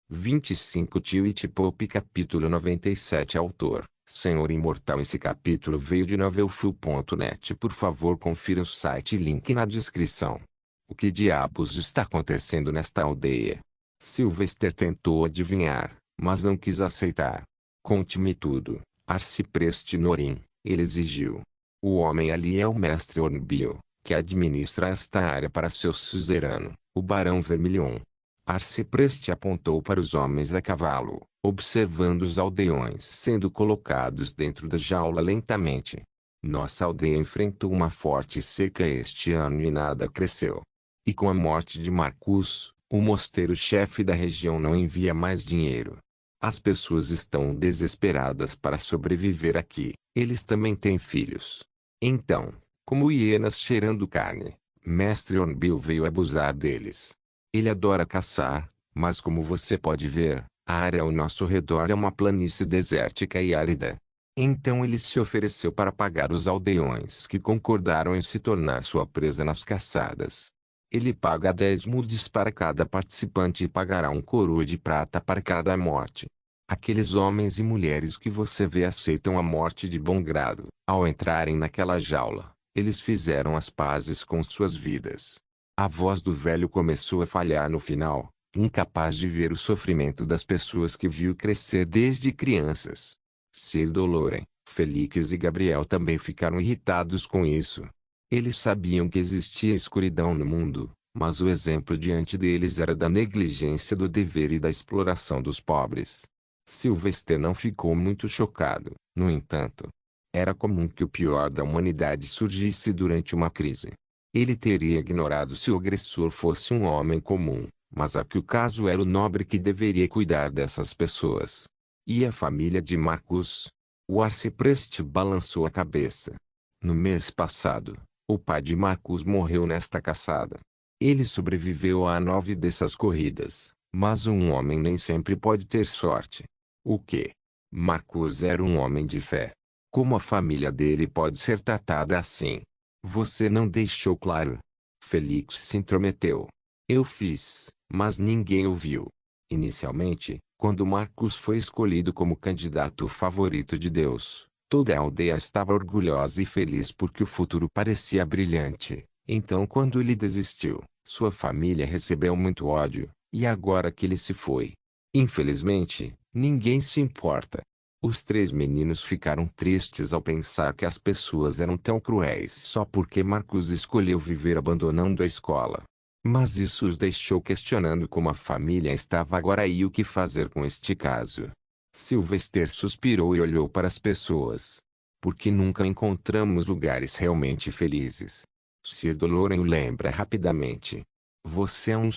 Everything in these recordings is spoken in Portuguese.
25 Tilt Pop Capítulo 97 Autor, Senhor Imortal. Esse capítulo veio de novelfull.net. Por favor, confira o site e link na descrição. O que diabos está acontecendo nesta aldeia? Sylvester tentou adivinhar, mas não quis aceitar. Conte-me tudo, Arcipreste Norin, ele exigiu. O homem ali é o mestre Ornbil, que administra esta área para seu suzerano, o Barão Vermilion. Arcipreste apontou para os homens a cavalo, observando os aldeões sendo colocados dentro da jaula lentamente. Nossa aldeia enfrentou uma forte seca este ano e nada cresceu. E com a morte de Marcus, o mosteiro-chefe da região não envia mais dinheiro. As pessoas estão desesperadas para sobreviver aqui. Eles também têm filhos. Então, como hienas cheirando carne, Mestre Ornbil veio abusar deles. Ele adora caçar, mas como você pode ver, a área ao nosso redor é uma planície desértica e árida. Então ele se ofereceu para pagar os aldeões que concordaram em se tornar sua presa nas caçadas. Ele paga 10 mudes para cada participante e pagará um coroa de prata para cada morte. Aqueles homens e mulheres que você vê aceitam a morte de bom grado. Ao entrarem naquela jaula, eles fizeram as pazes com suas vidas. A voz do velho começou a falhar no final, incapaz de ver o sofrimento das pessoas que viu crescer desde crianças. Sir Doloren, Felix e Gabriel também ficaram irritados com isso. Eles sabiam que existia escuridão no mundo, mas o exemplo diante deles era da negligência do dever e da exploração dos pobres. Sylvester não ficou muito chocado, no entanto. Era comum que o pior da humanidade surgisse durante uma crise. Ele teria ignorado se o agressor fosse um homem comum, mas aqui o caso era o nobre que deveria cuidar dessas pessoas. E a família de Marcus? O arcipreste balançou a cabeça. No mês passado, o pai de Marcus morreu nesta caçada. Ele sobreviveu a 9 dessas corridas, mas um homem nem sempre pode ter sorte. O quê? Marcus era um homem de fé. Como a família dele pode ser tratada assim? Você não deixou claro. Felix se intrometeu. Eu fiz, mas ninguém ouviu. Inicialmente, quando Marcus foi escolhido como candidato favorito de Deus, toda a aldeia estava orgulhosa e feliz porque o futuro parecia brilhante. Então quando ele desistiu, sua família recebeu muito ódio, e agora que ele se foi, infelizmente, ninguém se importa. Os 3 meninos ficaram tristes ao pensar que as pessoas eram tão cruéis só porque Marcus escolheu viver abandonando a escola. Mas isso os deixou questionando como a família estava agora e o que fazer com este caso. Sylvester suspirou e olhou para as pessoas. Porque nunca encontramos lugares realmente felizes. Sir Doloren o lembra rapidamente. Você é um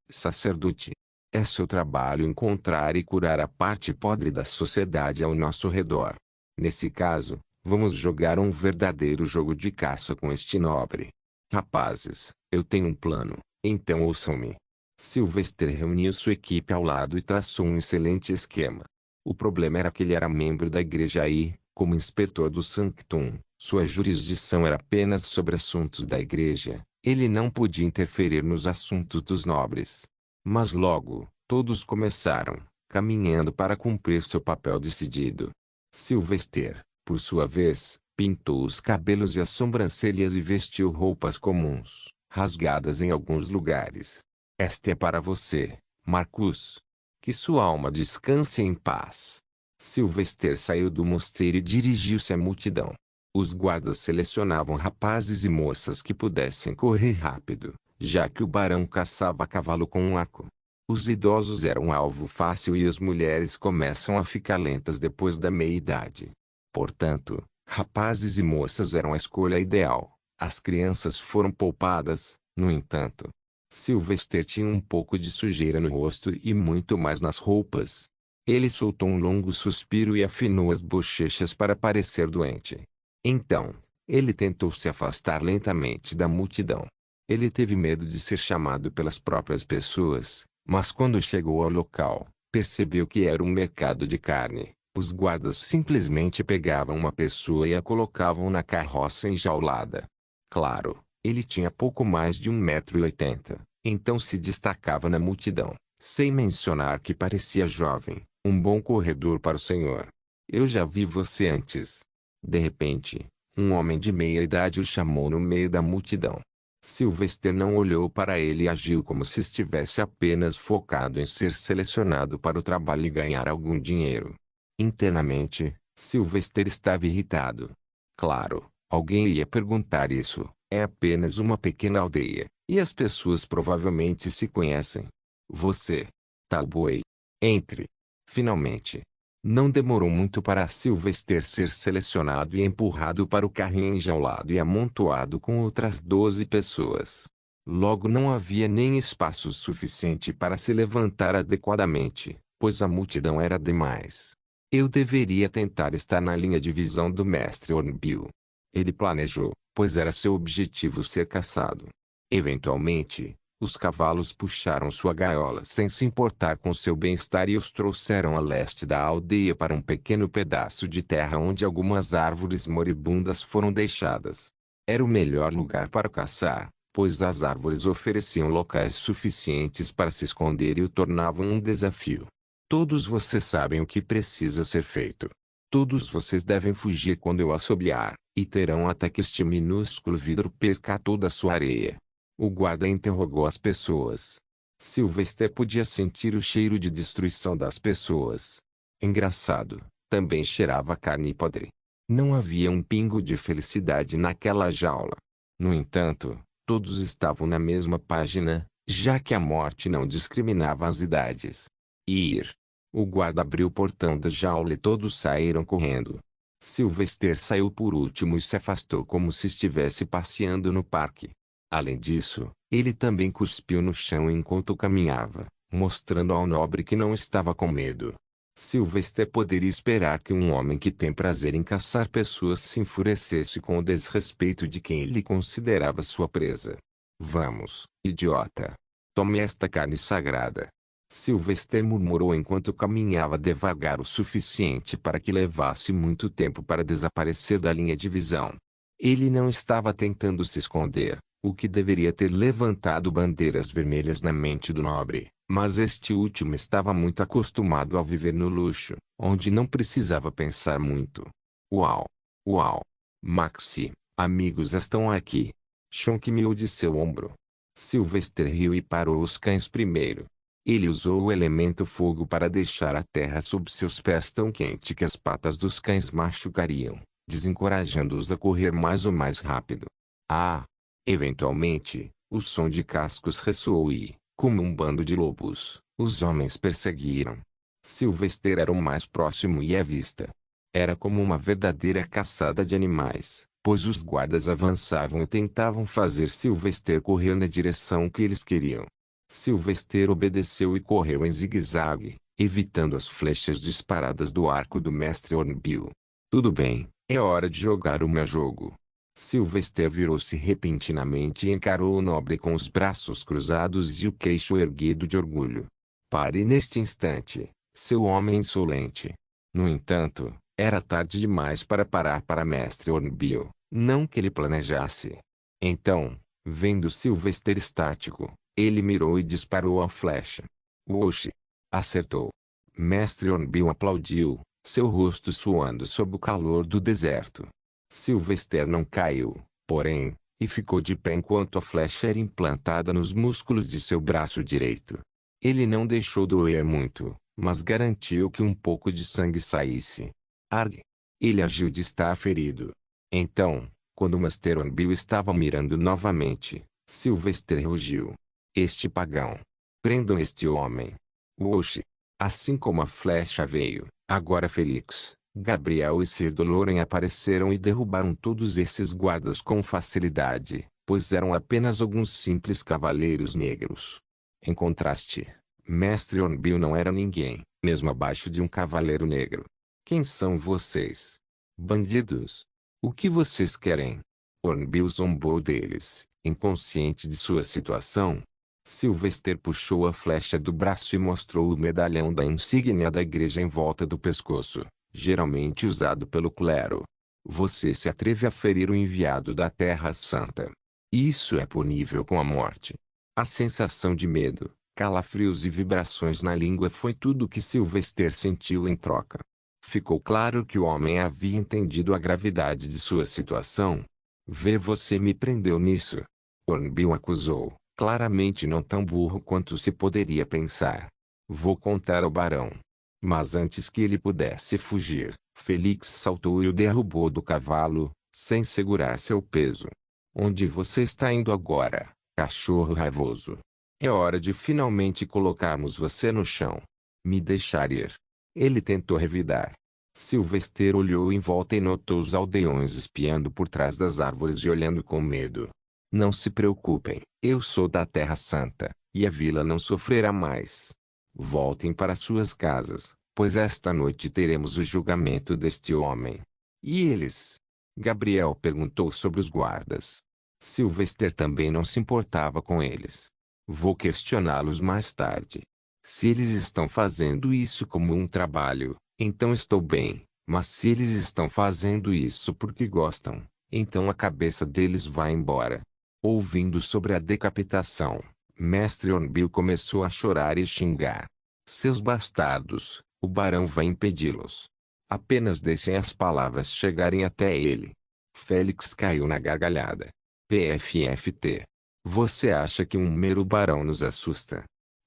sacerdote. É seu trabalho encontrar e curar a parte podre da sociedade ao nosso redor. Nesse caso, vamos jogar um verdadeiro jogo de caça com este nobre. Rapazes, eu tenho um plano, então ouçam-me. Sylvester reuniu sua equipe ao lado e traçou um excelente esquema. O problema era que ele era membro da igreja e, como inspetor do Sanctum, sua jurisdição era apenas sobre assuntos da igreja. Ele não podia interferir nos assuntos dos nobres. Mas logo, todos começaram, caminhando para cumprir seu papel decidido. Sylvester, por sua vez, pintou os cabelos e as sobrancelhas e vestiu roupas comuns, rasgadas em alguns lugares. Esta é para você, Marcus. Que sua alma descanse em paz. Sylvester saiu do mosteiro e dirigiu-se à multidão. Os guardas selecionavam rapazes e moças que pudessem correr rápido, já que o barão caçava a cavalo com um arco. Os idosos eram um alvo fácil e as mulheres começam a ficar lentas depois da meia-idade. Portanto, rapazes e moças eram a escolha ideal. As crianças foram poupadas, no entanto. Sylvester tinha um pouco de sujeira no rosto e muito mais nas roupas. Ele soltou um longo suspiro e afinou as bochechas para parecer doente. Então, ele tentou se afastar lentamente da multidão. Ele teve medo de ser chamado pelas próprias pessoas, mas quando chegou ao local, percebeu que era um mercado de carne. Os guardas simplesmente pegavam uma pessoa e a colocavam na carroça enjaulada. Claro, ele tinha pouco mais de 1,80 m, então se destacava na multidão. Sem mencionar que parecia jovem, um bom corredor para o senhor. Eu já vi você antes. De repente, um homem de meia idade o chamou no meio da multidão. Sylvester não olhou para ele e agiu como se estivesse apenas focado em ser selecionado para o trabalho e ganhar algum dinheiro. Internamente, Sylvester estava irritado. Claro, alguém ia perguntar isso. É apenas uma pequena aldeia, e as pessoas provavelmente se conhecem. Você, Talbot. Entre. Finalmente. Não demorou muito para Sylvester ser selecionado e empurrado para o carrinho enjaulado e amontoado com outras 12 pessoas. Logo não havia nem espaço suficiente para se levantar adequadamente, pois a multidão era demais. Eu deveria tentar estar na linha de visão do mestre Hornbill. Ele planejou, pois era seu objetivo ser caçado. Eventualmente, os cavalos puxaram sua gaiola sem se importar com seu bem-estar e os trouxeram a leste da aldeia para um pequeno pedaço de terra onde algumas árvores moribundas foram deixadas. Era o melhor lugar para caçar, pois as árvores ofereciam locais suficientes para se esconder e o tornavam um desafio. Todos vocês sabem o que precisa ser feito. Todos vocês devem fugir quando eu assobiar, e terão até que este minúsculo vidro perca toda a sua areia. O guarda interrogou as pessoas. Sylvester podia sentir o cheiro de destruição das pessoas. Engraçado, também cheirava carne podre. Não havia um pingo de felicidade naquela jaula. No entanto, todos estavam na mesma página, já que a morte não discriminava as idades. Ir. O guarda abriu o portão da jaula e todos saíram correndo. Sylvester saiu por último e se afastou como se estivesse passeando no parque. Além disso, ele também cuspiu no chão enquanto caminhava, mostrando ao nobre que não estava com medo. Sylvester poderia esperar que um homem que tem prazer em caçar pessoas se enfurecesse com o desrespeito de quem ele considerava sua presa. Vamos, idiota. Tome esta carne sagrada. Sylvester murmurou enquanto caminhava devagar o suficiente para que levasse muito tempo para desaparecer da linha de visão. Ele não estava tentando se esconder, o que deveria ter levantado bandeiras vermelhas na mente do nobre, mas este último estava muito acostumado a viver no luxo, onde não precisava pensar muito. Uau! Uau! Maxi, amigos estão aqui. Shonk miou de seu ombro. Sylvester riu e parou os cães primeiro. Ele usou o elemento fogo para deixar a terra sob seus pés tão quente que as patas dos cães machucariam, desencorajando-os a correr mais ou mais rápido. Ah! Eventualmente, o som de cascos ressoou e, como um bando de lobos, os homens perseguiram. Sylvester era o mais próximo e à vista. Era como uma verdadeira caçada de animais, pois os guardas avançavam e tentavam fazer Sylvester correr na direção que eles queriam. Sylvester obedeceu e correu em zigue-zague, evitando as flechas disparadas do arco do mestre Hornbill. Tudo bem, é hora de jogar o meu jogo. Sylvester virou-se repentinamente e encarou o nobre com os braços cruzados e o queixo erguido de orgulho. Pare neste instante, seu homem insolente. No entanto, era tarde demais para parar para mestre Hornbill, não que ele planejasse. Então, vendo Sylvester estático, ele mirou e disparou a flecha. Oxi! Acertou. Mestre Hornbill aplaudiu, seu rosto suando sob o calor do deserto. Sylvester não caiu, porém, e ficou de pé enquanto a flecha era implantada nos músculos de seu braço direito. Ele não deixou doer muito, mas garantiu que um pouco de sangue saísse. Arg! Ele agiu de estar ferido. Então, quando Master Hornbill estava mirando novamente, Sylvester rugiu. Este pagão. Prendam este homem. Oxi! Assim como a flecha veio, agora Felix, Gabriel e Sir Doloren apareceram e derrubaram todos esses guardas com facilidade, pois eram apenas alguns simples cavaleiros negros. Em contraste, Mestre Hornbill não era ninguém, mesmo abaixo de um cavaleiro negro. Quem são vocês? Bandidos? O que vocês querem? Hornbill zombou deles, inconsciente de sua situação. Sylvester puxou a flecha do braço e mostrou o medalhão da insígnia da igreja em volta do pescoço, geralmente usado pelo clero. Você se atreve a ferir o enviado da Terra Santa. Isso é punível com a morte. A sensação de medo, Calafrios e vibrações na língua foi tudo que Sylvester sentiu em troca. Ficou claro que o homem havia entendido a gravidade de sua situação. Ver você me prendeu nisso. Hornbill acusou, claramente não tão burro quanto se poderia pensar. Vou contar ao barão. Mas antes que ele pudesse fugir, Felix saltou e o derrubou do cavalo, sem segurar seu peso. Onde você está indo agora, cachorro raivoso? É hora de finalmente colocarmos você no chão. Me deixar ir. Ele tentou revidar. Sylvester olhou em volta e notou os aldeões espiando por trás das árvores e olhando com medo. Não se preocupem, eu sou da Terra Santa, e a vila não sofrerá mais. Voltem para suas casas, pois esta noite teremos o julgamento deste homem. E eles? Gabriel perguntou sobre os guardas. Sylvester também não se importava com eles. Vou questioná-los mais tarde. Se eles estão fazendo isso como um trabalho, então estou bem, mas se eles estão fazendo isso porque gostam, então a cabeça deles vai embora. Ouvindo sobre a decapitação, Mestre Hornbill começou a chorar e xingar. Seus bastardos, o barão vai impedi-los. Apenas deixem as palavras chegarem até ele. Félix caiu na gargalhada. PFFT. Você acha que um mero barão nos assusta?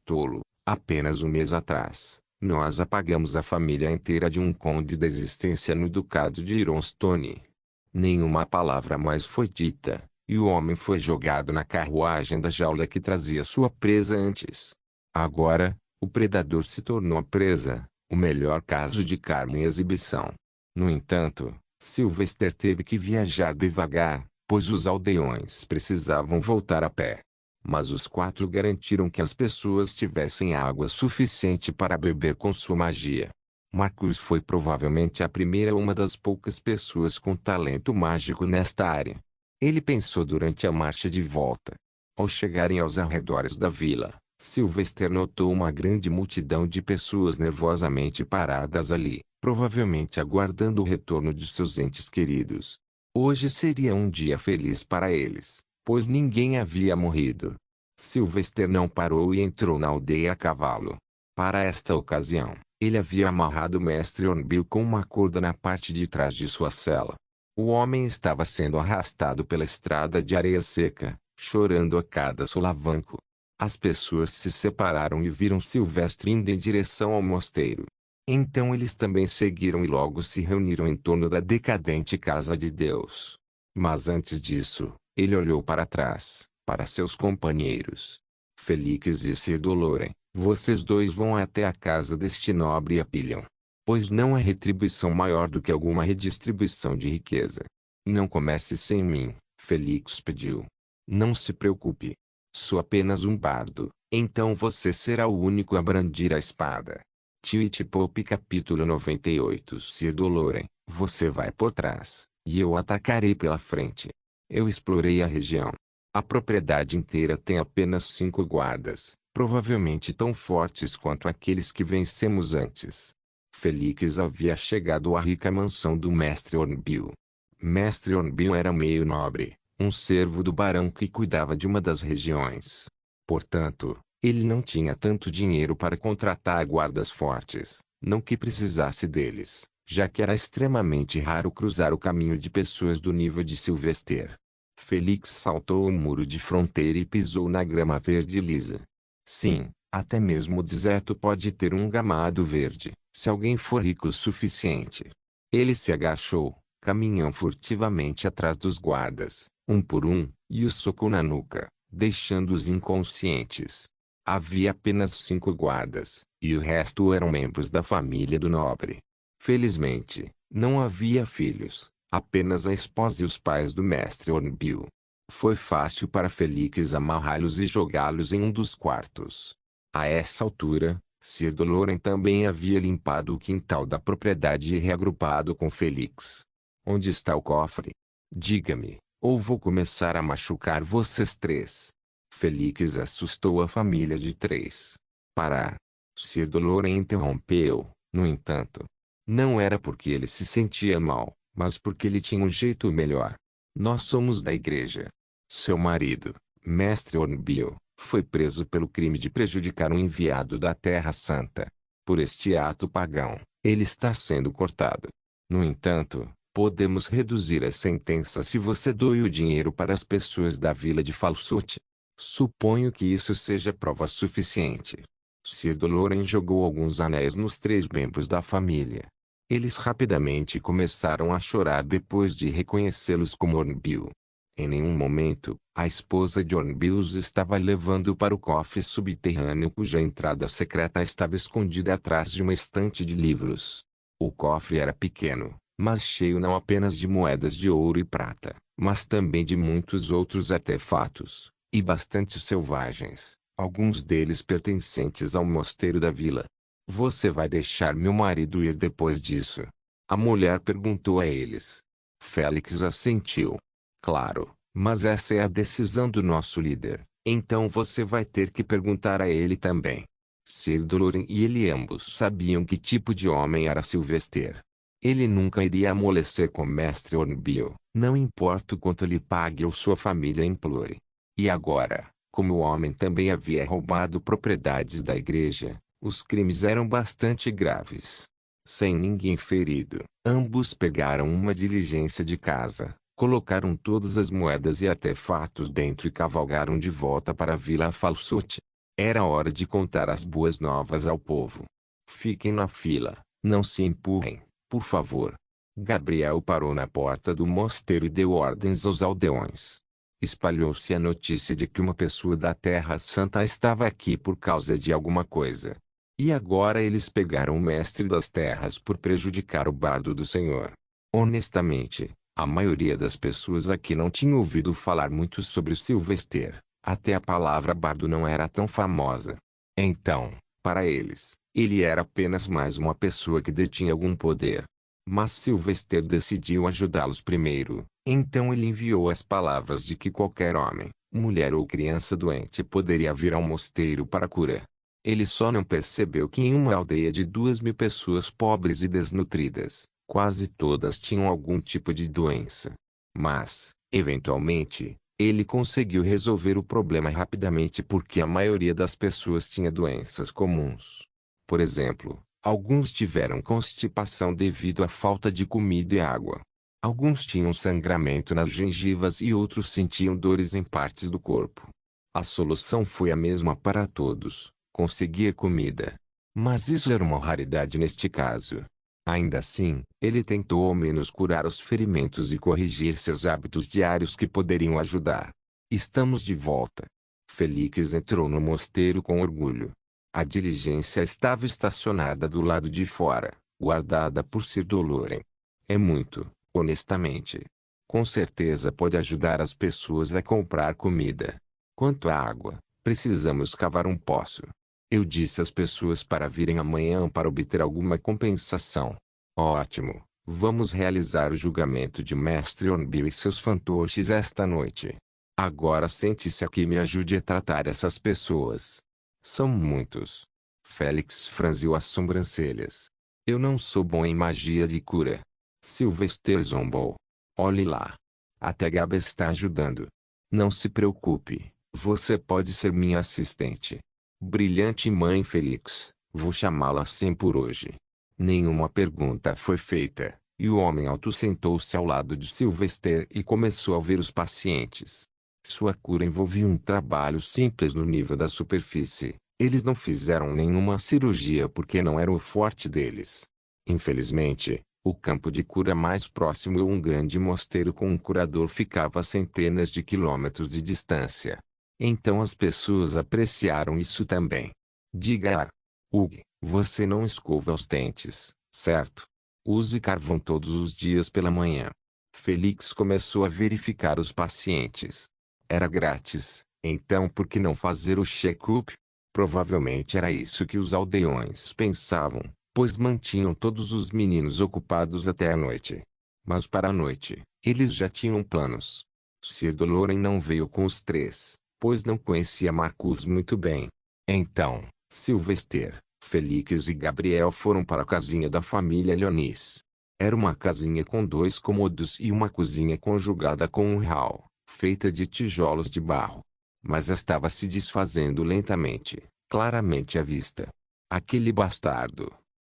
Tolo, apenas um mês atrás, nós apagamos a família inteira de um conde da existência no ducado de Ironstone. Nenhuma palavra mais foi dita, e o homem foi jogado na carruagem da jaula que trazia sua presa antes. Agora, o predador se tornou a presa, o melhor caso de karma em exibição. No entanto, Sylvester teve que viajar devagar, pois os aldeões precisavam voltar a pé. Mas os quatro garantiram que as pessoas tivessem água suficiente para beber com sua magia. Marcus foi provavelmente a primeira uma das poucas pessoas com talento mágico nesta área. Ele pensou durante a marcha de volta. Ao chegarem aos arredores da vila, Sylvester notou uma grande multidão de pessoas nervosamente paradas ali, provavelmente aguardando o retorno de seus entes queridos. Hoje seria um dia feliz para eles, pois ninguém havia morrido. Sylvester não parou e entrou na aldeia a cavalo. Para esta ocasião, ele havia amarrado o Mestre Hornbill com uma corda na parte de trás de sua cela. O homem estava sendo arrastado pela estrada de areia seca, chorando a cada solavanco. As pessoas se separaram e viram Sylvester indo em direção ao mosteiro. Então eles também seguiram e logo se reuniram em torno da decadente casa de Deus. Mas antes disso, ele olhou para trás, para seus companheiros. Felix e Sir Doloren, vocês dois vão até a casa deste nobre e a pilham. Pois não há retribuição maior do que alguma redistribuição de riqueza. Não comece sem mim, Felix pediu. Não se preocupe. Sou apenas um bardo, então você será o único a brandir a espada. Twitch Pop capítulo 98. Sir Doloren, você vai por trás, e eu atacarei pela frente. Eu explorei a região. A propriedade inteira tem apenas 5 guardas, provavelmente tão fortes quanto aqueles que vencemos antes. Felix havia chegado à rica mansão do Mestre Hornbill. Mestre Hornbill era meio nobre, um servo do barão que cuidava de uma das regiões. Portanto, ele não tinha tanto dinheiro para contratar guardas fortes, não que precisasse deles, já que era extremamente raro cruzar o caminho de pessoas do nível de Sylvester. Felix saltou o muro de fronteira e pisou na grama verde lisa. Sim, até mesmo o deserto pode ter um gramado verde, se alguém for rico o suficiente. Ele se agachou, caminhou furtivamente atrás dos guardas, um por um, e os socou na nuca, deixando-os inconscientes. Havia apenas 5 guardas, e o resto eram membros da família do nobre. Felizmente, não havia filhos, apenas a esposa e os pais do Mestre Hornbill. Foi fácil para Felix amarrá-los e jogá-los em um dos quartos. A essa altura, Sir Doloren também havia limpado o quintal da propriedade e reagrupado com Felix. Onde está o cofre? Diga-me, ou vou começar a machucar vocês três. Felix assustou a família de 3. Parar. Sir Doloren interrompeu, no entanto. Não era porque ele se sentia mal, mas porque ele tinha um jeito melhor. Nós somos da igreja. Seu marido, Mestre Hornbill, Foi preso pelo crime de prejudicar um enviado da Terra Santa. Por este ato pagão, ele está sendo cortado. No entanto, podemos reduzir a sentença se você doe o dinheiro para as pessoas da vila de Falsute. Suponho que isso seja prova suficiente. Sir Doloren jogou alguns anéis nos 3 membros da família. Eles rapidamente começaram a chorar depois de reconhecê-los como Hornbill. Em nenhum momento, a esposa de Hornbill os estava levando para o cofre subterrâneo cuja entrada secreta estava escondida atrás de uma estante de livros. O cofre era pequeno, mas cheio não apenas de moedas de ouro e prata, mas também de muitos outros artefatos, e bastante selvagens, alguns deles pertencentes ao mosteiro da vila. Você vai deixar meu marido ir depois disso? A mulher perguntou a eles. Félix assentiu. Claro, mas essa é a decisão do nosso líder, então você vai ter que perguntar a ele também. Sir Doloren e ele ambos sabiam que tipo de homem era Sylvester. Ele nunca iria amolecer com Mestre Hornbill, não importa o quanto lhe pague ou sua família implore. E agora, como o homem também havia roubado propriedades da igreja, os crimes eram bastante graves. Sem ninguém ferido, ambos pegaram uma diligência de casa, colocaram todas as moedas e artefatos dentro e cavalgaram de volta para a Vila Falsute. Era hora de contar as boas novas ao povo. Fiquem na fila, não se empurrem, por favor. Gabriel parou na porta do mosteiro e deu ordens aos aldeões. Espalhou-se a notícia de que uma pessoa da Terra Santa estava aqui por causa de alguma coisa. E agora eles pegaram o mestre das terras por prejudicar o bardo do Senhor. Honestamente, a maioria das pessoas aqui não tinha ouvido falar muito sobre Sylvester, até a palavra bardo não era tão famosa. Então, para eles, ele era apenas mais uma pessoa que detinha algum poder. Mas Sylvester decidiu ajudá-los primeiro, então ele enviou as palavras de que qualquer homem, mulher ou criança doente poderia vir ao mosteiro para cura. Ele só não percebeu que em uma aldeia de 2.000 pessoas pobres e desnutridas, quase todas tinham algum tipo de doença. Mas, eventualmente, ele conseguiu resolver o problema rapidamente porque a maioria das pessoas tinha doenças comuns. Por exemplo, alguns tiveram constipação devido à falta de comida e água. Alguns tinham sangramento nas gengivas e outros sentiam dores em partes do corpo. A solução foi a mesma para todos: conseguir comida. Mas isso era uma raridade neste caso. Ainda assim, ele tentou ao menos curar os ferimentos e corrigir seus hábitos diários que poderiam ajudar. Estamos de volta. Félix entrou no mosteiro com orgulho. A diligência estava estacionada do lado de fora, guardada por Sir Doloren. É muito, honestamente. Com certeza pode ajudar as pessoas a comprar comida. Quanto à água, precisamos cavar um poço. Eu disse às pessoas para virem amanhã para obter alguma compensação. Ótimo, vamos realizar o julgamento de Mestre Hornbill e seus fantoches esta noite. Agora sente-se aqui e me ajude a tratar essas pessoas. São muitos. Félix franziu as sobrancelhas. Eu não sou bom em magia de cura. Sylvester zombou. Olhe lá. Até Gabi está ajudando. Não se preocupe, você pode ser minha assistente. Brilhante mãe Félix, vou chamá-la assim por hoje. Nenhuma pergunta foi feita, e o homem alto sentou-se ao lado de Sylvester e começou a ver os pacientes. Sua cura envolvia um trabalho simples no nível da superfície. Eles não fizeram nenhuma cirurgia porque não era o forte deles. Infelizmente, o campo de cura mais próximo ou um grande mosteiro com um curador ficava a centenas de quilômetros de distância. Então as pessoas apreciaram isso também. Diga a Hugh, você não escova os dentes, certo? Use carvão todos os dias pela manhã. Félix começou a verificar os pacientes. Era grátis, então por que não fazer o check-up? Provavelmente era isso que os aldeões pensavam, pois mantinham todos os meninos ocupados até a noite. Mas para a noite, eles já tinham planos. Sir Doloren não veio com os 3, pois não conhecia Marcus muito bem. Então, Sylvester, Félix e Gabriel foram para a casinha da família Leonis. Era uma casinha com 2 cômodos e uma cozinha conjugada com um hall, feita de tijolos de barro. mas estava se desfazendo lentamente, claramente à vista. Aquele bastardo.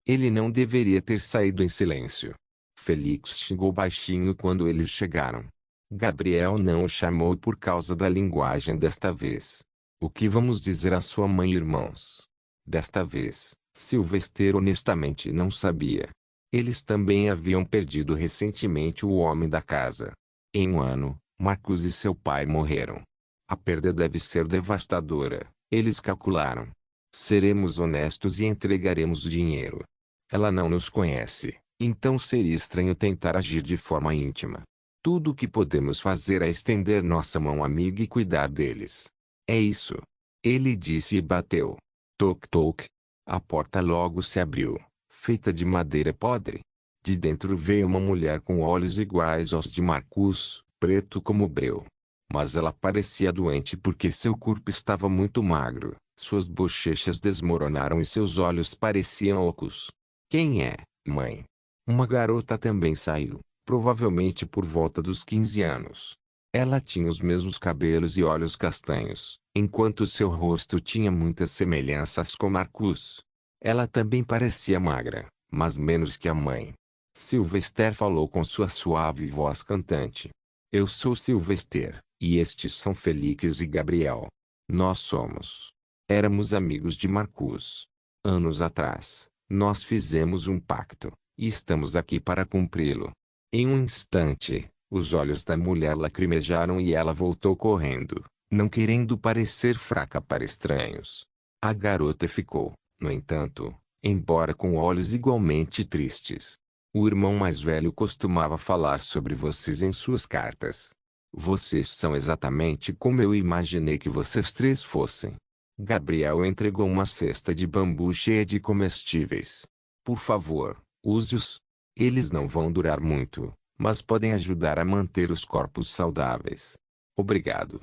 Ele não deveria ter saído em silêncio. Félix xingou baixinho quando eles chegaram. Gabriel não o chamou por causa da linguagem desta vez. O que vamos dizer à sua mãe, irmãos? Desta vez, Sylvester honestamente não sabia. Eles também haviam perdido recentemente o homem da casa. Em um ano, Marcus e seu pai morreram. A perda deve ser devastadora, eles calcularam. Seremos honestos e entregaremos o dinheiro. Ela não nos conhece, então seria estranho tentar agir de forma íntima. Tudo o que podemos fazer é estender nossa mão amiga e cuidar deles. É isso. Ele disse e bateu. Toc toc. A porta logo se abriu, feita de madeira podre. De dentro veio uma mulher com olhos iguais aos de Marcus, preto como breu. Mas ela parecia doente porque seu corpo estava muito magro, suas bochechas desmoronaram e seus olhos pareciam ocos. Quem é, mãe? Uma garota também saiu, provavelmente por volta dos 15 anos. Ela tinha os mesmos cabelos e olhos castanhos, enquanto seu rosto tinha muitas semelhanças com Marcus. Ela também parecia magra, mas menos que a mãe. Sylvester falou com sua suave voz cantante. Eu sou Sylvester, e estes são Félix e Gabriel. Éramos amigos de Marcus. Anos atrás, nós fizemos um pacto, e estamos aqui para cumpri-lo. Em um instante, os olhos da mulher lacrimejaram e ela voltou correndo, não querendo parecer fraca para estranhos. A garota ficou, no entanto, embora com olhos igualmente tristes. O irmão mais velho costumava falar sobre vocês em suas cartas. Vocês são exatamente como eu imaginei que vocês três fossem. Gabriel entregou uma cesta de bambu cheia de comestíveis. Por favor, use-os. Eles não vão durar muito, mas podem ajudar a manter os corpos saudáveis. Obrigado.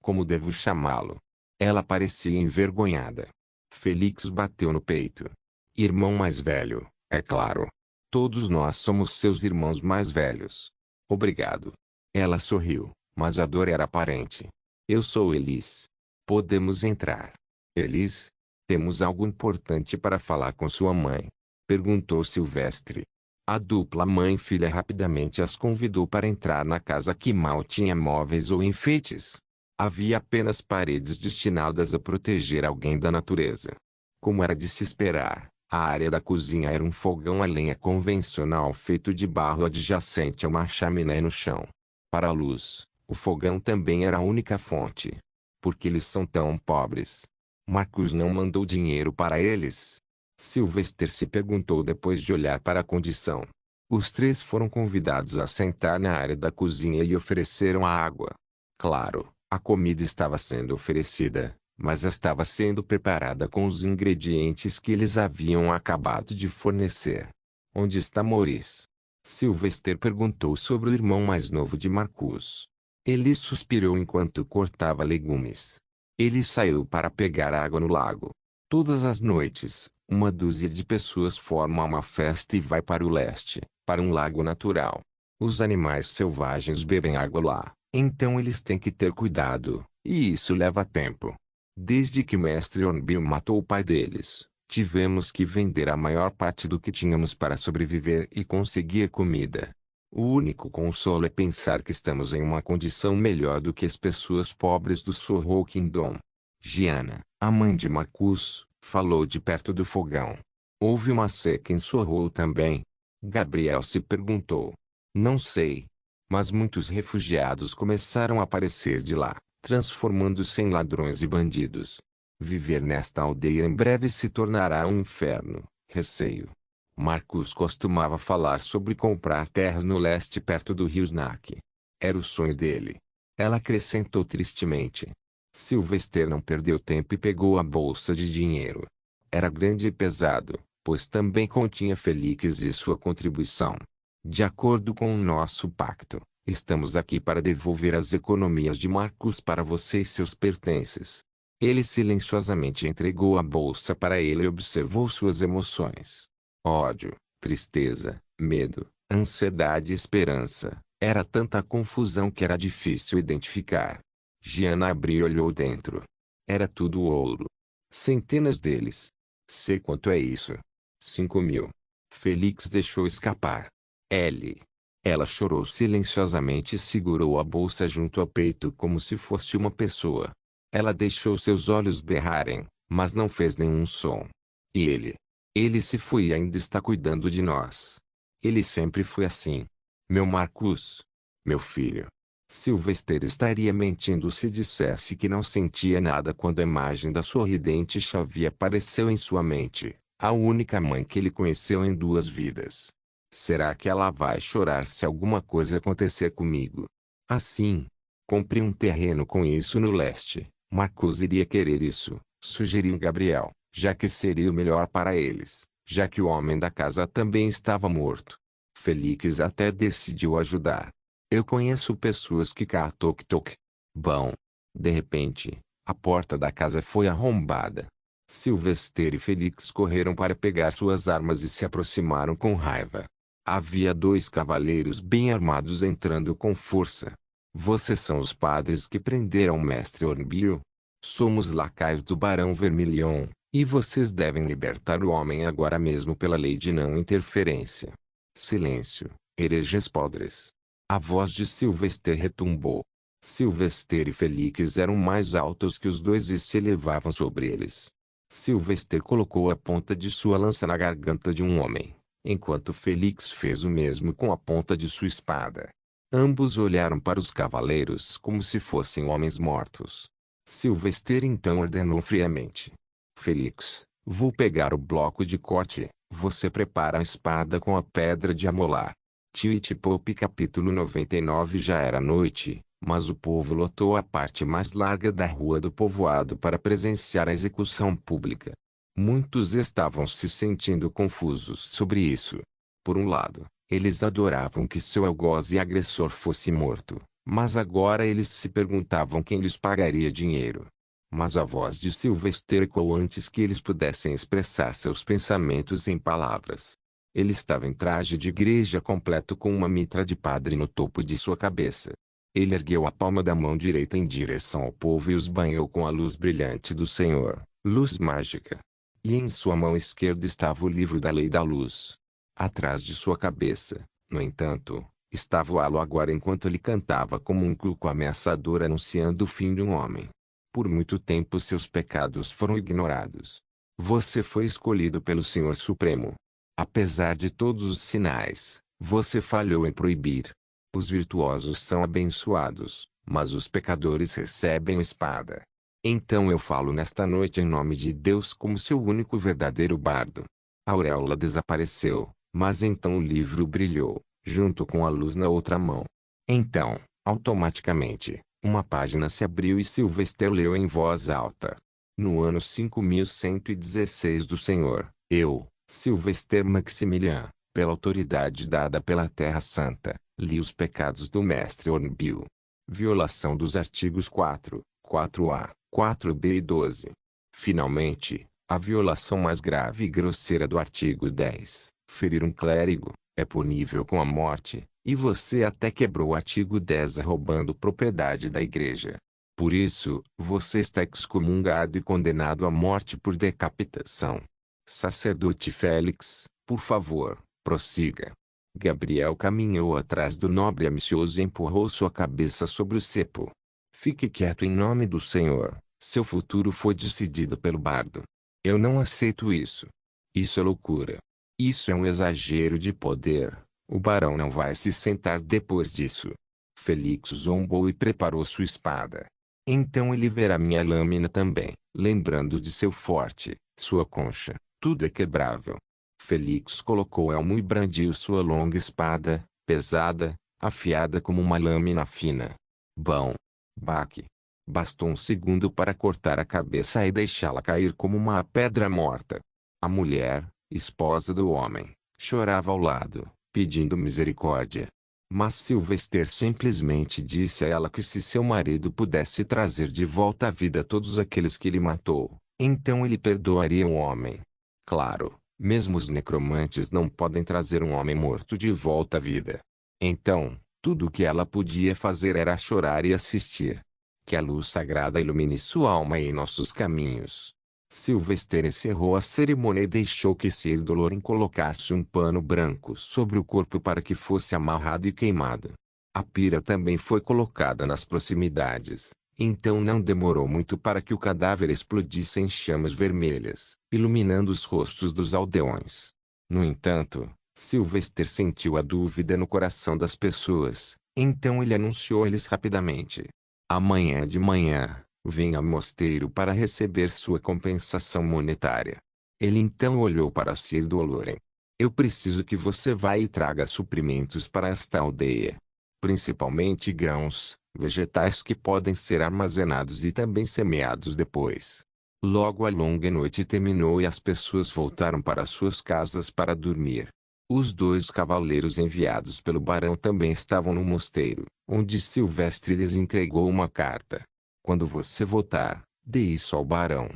Como devo chamá-lo? Ela parecia envergonhada. Félix bateu no peito. Irmão mais velho, é claro. Todos nós somos seus irmãos mais velhos. Obrigado. Ela sorriu, mas a dor era aparente. Eu sou Elis. Podemos entrar. Elis? Temos algo importante para falar com sua mãe. Perguntou Silvestre. A dupla mãe e filha rapidamente as convidou para entrar na casa que mal tinha móveis ou enfeites. Havia apenas paredes destinadas a proteger alguém da natureza. Como era de se esperar, a área da cozinha era um fogão a lenha convencional feito de barro adjacente a uma chaminé no chão. Para a luz, o fogão também era a única fonte. Por que eles são tão pobres? Marcus não mandou dinheiro para eles? Sylvester se perguntou depois de olhar para a condição. Os três foram convidados a sentar na área da cozinha e ofereceram a água. Claro, a comida estava sendo oferecida, mas estava sendo preparada com os ingredientes que eles haviam acabado de fornecer. Onde está Maurice? Sylvester perguntou sobre o irmão mais novo de Marcus. Ele suspirou enquanto cortava legumes. Ele saiu para pegar água no lago. Todas as noites, uma dúzia de pessoas forma uma festa e vai para o leste, para um lago natural. Os animais selvagens bebem água lá, então eles têm que ter cuidado, e isso leva tempo. Desde que o mestre Ornbill matou o pai deles, tivemos que vender a maior parte do que tínhamos para sobreviver e conseguir comida. O único consolo é pensar que estamos em uma condição melhor do que as pessoas pobres do Sorrow Kingdom. Gianna, a mãe de Marcus, falou de perto do fogão. Houve uma seca em Sorrow também? Gabriel se perguntou. Não sei. Mas muitos refugiados começaram a aparecer de lá, transformando-se em ladrões e bandidos. Viver nesta aldeia em breve se tornará um inferno, receio. Marcus costumava falar sobre comprar terras no leste perto do rio Snack. Era o sonho dele. Ela acrescentou tristemente. Sylvester não perdeu tempo e pegou a bolsa de dinheiro. Era grande e pesado, pois também continha Félix e sua contribuição. De acordo com o nosso pacto, estamos aqui para devolver as economias de Marcus para você e seus pertences. Ele silenciosamente entregou a bolsa para ele e observou suas emoções. Ódio, tristeza, medo, ansiedade e esperança. Era tanta confusão que era difícil identificar. Gianna abriu e olhou dentro. Era tudo ouro. Centenas deles. Sei quanto é isso. 5.000. Felix deixou escapar. Ellie. Ela chorou silenciosamente e segurou a bolsa junto ao peito como se fosse uma pessoa. Ela deixou seus olhos berrarem, mas não fez nenhum som. E ele? Ele se foi e ainda está cuidando de nós. Ele sempre foi assim. Meu Marcus. Meu filho. Sylvester estaria mentindo se dissesse que não sentia nada quando a imagem da sorridente Xavier apareceu em sua mente, a única mãe que ele conheceu em 2 vidas. Será que ela vai chorar se alguma coisa acontecer comigo? Assim, compre um terreno com isso no leste. Marcus iria querer isso, sugeriu Gabriel, já que seria o melhor para eles, já que o homem da casa também estava morto. Felix até decidiu ajudar. Eu conheço pessoas que cá toc-toc. Bom. De repente, a porta da casa foi arrombada. Sylvester e Felix correram para pegar suas armas e se aproximaram com raiva. Havia 2 cavaleiros bem armados entrando com força. Vocês são os padres que prenderam o mestre Ornbil? Somos lacaios do Barão Vermilion, e vocês devem libertar o homem agora mesmo pela lei de não interferência. Silêncio, hereges podres. A voz de Sylvester retumbou. Sylvester e Felix eram mais altos que os dois e se elevavam sobre eles. Sylvester colocou a ponta de sua lança na garganta de um homem, enquanto Felix fez o mesmo com a ponta de sua espada. Ambos olharam para os cavaleiros como se fossem homens mortos. Sylvester então ordenou friamente. Felix, vou pegar o bloco de corte, você prepara a espada com a pedra de amolar. Tio-e-Pop capítulo 99. Já era noite, mas o povo lotou a parte mais larga da rua do povoado para presenciar a execução pública. Muitos estavam se sentindo confusos sobre isso. Por um lado, eles adoravam que seu algoz e agressor fosse morto, mas agora eles se perguntavam quem lhes pagaria dinheiro. Mas a voz de Sylvester ecoou antes que eles pudessem expressar seus pensamentos em palavras. Ele estava em traje de igreja completo com uma mitra de padre no topo de sua cabeça. Ele ergueu a palma da mão direita em direção ao povo e os banhou com a luz brilhante do Senhor, luz mágica. E em sua mão esquerda estava o livro da lei da luz. Atrás de sua cabeça, no entanto, estava o halo agora enquanto ele cantava como um cuco ameaçador anunciando o fim de um homem. Por muito tempo seus pecados foram ignorados. Você foi escolhido pelo Senhor Supremo. Apesar de todos os sinais, você falhou em proibir. Os virtuosos são abençoados, mas os pecadores recebem a espada. Então eu falo nesta noite em nome de Deus como seu único verdadeiro bardo. A auréola desapareceu, mas então o livro brilhou, junto com a luz na outra mão. Então, automaticamente, uma página se abriu e Sylvester leu em voz alta. No ano 5116 do Senhor, eu, Sylvester Maximilian, pela autoridade dada pela Terra Santa, li os pecados do mestre Ornbil. Violação dos artigos 4, 4A, 4B e 12. Finalmente, a violação mais grave e grosseira do artigo 10, ferir um clérigo, é punível com a morte, e você até quebrou o artigo 10 roubando propriedade da igreja. Por isso, você está excomungado e condenado à morte por decapitação. Sacerdote Félix, por favor, prossiga. Gabriel caminhou atrás do nobre ambicioso e empurrou sua cabeça sobre o cepo. Fique quieto em nome do Senhor, seu futuro foi decidido pelo bardo. Eu não aceito isso. Isso é loucura. Isso é um exagero de poder. O barão não vai se sentar depois disso. Felix zombou e preparou sua espada. Então ele verá minha lâmina também, lembrando de seu forte, sua concha. Tudo é quebrável. Felix colocou o elmo e brandiu sua longa espada, pesada, afiada como uma lâmina fina. Bom. Baque. Bastou um segundo para cortar a cabeça e deixá-la cair como uma pedra morta. A mulher, esposa do homem, chorava ao lado, pedindo misericórdia. Mas Sylvester simplesmente disse a ela que se seu marido pudesse trazer de volta à vida todos aqueles que ele matou, então ele perdoaria o homem. Claro, mesmo os necromantes não podem trazer um homem morto de volta à vida. Então, tudo o que ela podia fazer era chorar e assistir. Que a luz sagrada ilumine sua alma e nossos caminhos. Sylvester encerrou a cerimônia e deixou que Sir Doloren colocasse um pano branco sobre o corpo para que fosse amarrado e queimado. A pira também foi colocada nas proximidades, então não demorou muito para que o cadáver explodisse em chamas vermelhas, iluminando os rostos dos aldeões. No entanto, Sylvester sentiu a dúvida no coração das pessoas, então ele anunciou eles rapidamente. Amanhã de manhã, venha ao mosteiro para receber sua compensação monetária. Ele então olhou para Sir Doloren. Eu preciso que você vá e traga suprimentos para esta aldeia. Principalmente grãos, vegetais que podem ser armazenados e também semeados depois. Logo a longa noite terminou e as pessoas voltaram para suas casas para dormir. Os 2 cavaleiros enviados pelo barão também estavam no mosteiro, onde Sylvester lhes entregou uma carta. Quando você voltar, dê isso ao barão.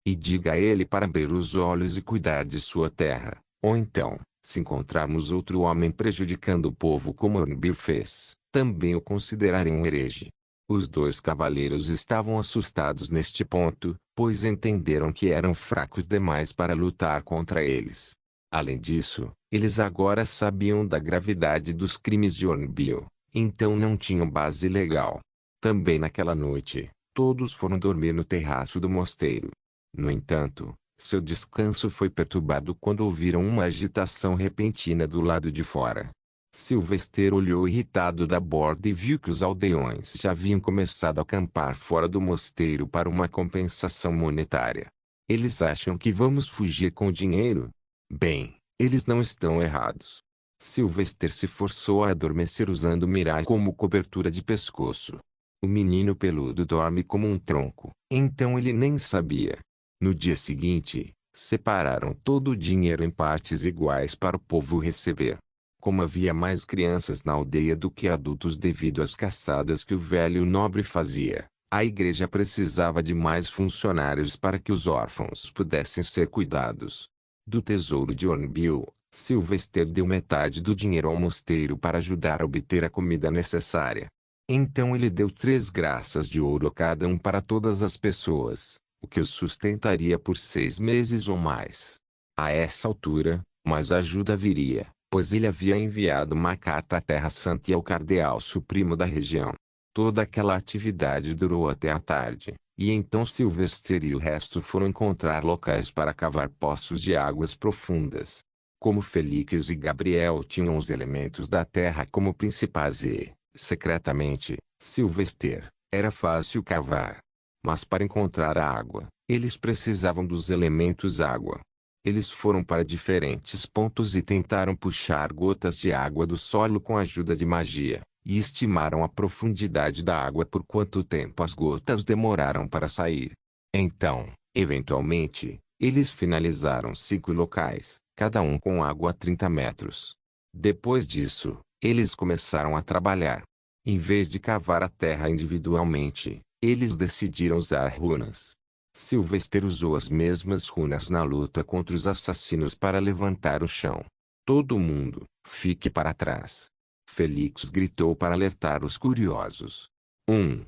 E diga a ele para abrir os olhos e cuidar de sua terra, ou então, se encontrarmos outro homem prejudicando o povo como Hornbill fez, também o considerarem um herege. Os 2 cavaleiros estavam assustados neste ponto, pois entenderam que eram fracos demais para lutar contra eles. Além disso, eles agora sabiam da gravidade dos crimes de Hornbill, então não tinham base legal. Também naquela noite, todos foram dormir no terraço do mosteiro. No entanto, seu descanso foi perturbado quando ouviram uma agitação repentina do lado de fora. Sylvester olhou irritado da borda e viu que os aldeões já haviam começado a acampar fora do mosteiro para uma compensação monetária. Eles acham que vamos fugir com o dinheiro? Bem, eles não estão errados. Sylvester se forçou a adormecer usando Mirai como cobertura de pescoço. O menino peludo dorme como um tronco, então ele nem sabia. No dia seguinte, separaram todo o dinheiro em partes iguais para o povo receber. Como havia mais crianças na aldeia do que adultos devido às caçadas que o velho nobre fazia, a igreja precisava de mais funcionários para que os órfãos pudessem ser cuidados. Do tesouro de Hornbill, Sylvester deu metade do dinheiro ao mosteiro para ajudar a obter a comida necessária. Então ele deu 3 graças de ouro a cada um para todas as pessoas, o que os sustentaria por 6 meses ou mais. A essa altura, mais ajuda viria, pois ele havia enviado uma carta à Terra Santa e ao cardeal supremo da região. Toda aquela atividade durou até a tarde, e então Sylvester e o resto foram encontrar locais para cavar poços de águas profundas. Como Felix e Gabriel tinham os elementos da terra como principais e, secretamente, Sylvester, era fácil cavar. Mas para encontrar a água, eles precisavam dos elementos água. Eles foram para diferentes pontos e tentaram puxar gotas de água do solo com a ajuda de magia, e estimaram a profundidade da água por quanto tempo as gotas demoraram para sair. Então, eventualmente, eles finalizaram 5 locais, cada um com água a 30 metros. Depois disso, eles começaram a trabalhar. Em vez de cavar a terra individualmente, eles decidiram usar runas. Sylvester usou as mesmas runas na luta contra os assassinos para levantar o chão. Todo mundo, fique para trás. Felix gritou para alertar os curiosos. 1,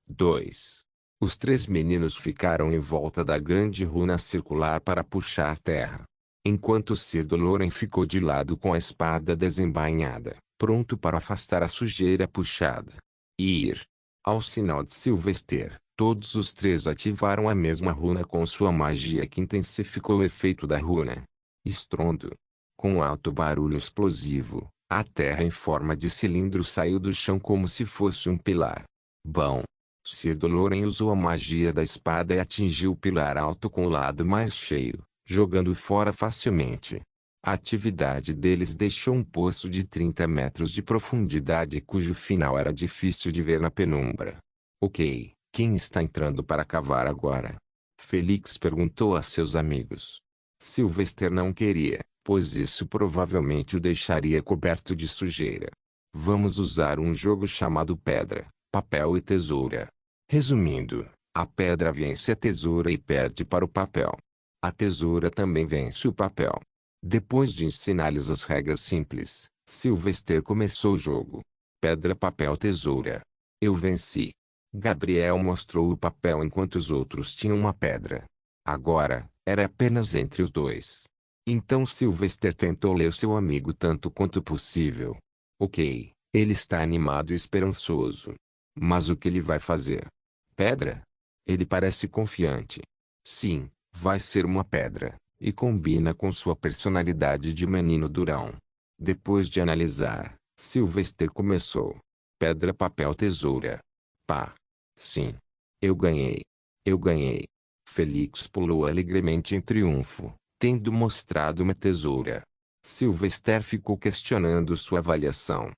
2. Os 3 meninos ficaram em volta da grande runa circular para puxar terra. Enquanto Sir Doloren ficou de lado com a espada desembainhada, pronto para afastar a sujeira puxada. Ir. Ao sinal de Sylvester, todos os 3 ativaram a mesma runa com sua magia que intensificou o efeito da runa. Estrondo. Com alto barulho explosivo, a terra em forma de cilindro saiu do chão como se fosse um pilar. Bom. Sir Doloren usou a magia da espada e atingiu o pilar alto com o lado mais cheio, jogando fora facilmente. A atividade deles deixou um poço de 30 metros de profundidade cujo final era difícil de ver na penumbra. Ok, quem está entrando para cavar agora? Felix perguntou a seus amigos. Sylvester não queria, pois isso provavelmente o deixaria coberto de sujeira. Vamos usar um jogo chamado Pedra, Papel e Tesoura. Resumindo, a pedra vence a tesoura e perde para o papel. A tesoura também vence o papel. Depois de ensinar-lhes as regras simples, Sylvester começou o jogo. Pedra, papel, tesoura. Eu venci. Gabriel mostrou o papel enquanto os outros tinham uma pedra. Agora, era apenas entre os dois. Então Sylvester tentou ler seu amigo tanto quanto possível. Ok, ele está animado e esperançoso. Mas o que ele vai fazer? Pedra? Ele parece confiante. Sim, vai ser uma pedra, e combina com sua personalidade de menino durão. Depois de analisar, Sylvester começou. Pedra, papel, tesoura. Pá. Sim. Eu ganhei. Eu ganhei. Felix pulou alegremente em triunfo, tendo mostrado uma tesoura. Sylvester ficou questionando sua avaliação.